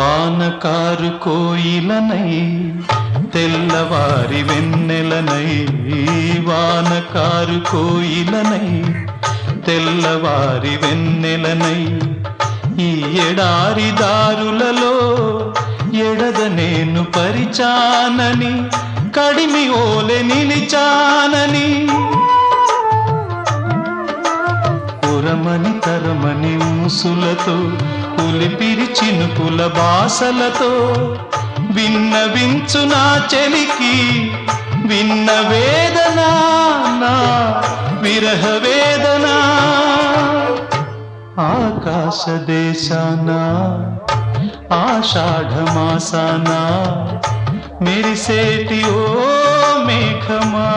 వానకారు కోయిలనై తెల్లవారి వెన్నెలనై, వానకారు కోయిలనై తెల్లవారి వెన్నెలనై, ఈ ఎడారి దారులలో ఎడద నేను పరిచానని, కడిమి ఓలె నిలిచానని, ఉరమని తరమని ముసులతో పులిపిరి చినుకుల బాసలతో విన్నవించు నా చెలికి విన్న వేదన, నా విరహ వేదన. ఆకాశ దేశాన ఆషాఢమాసాన మెరిసేటి ఓ మేఘమా.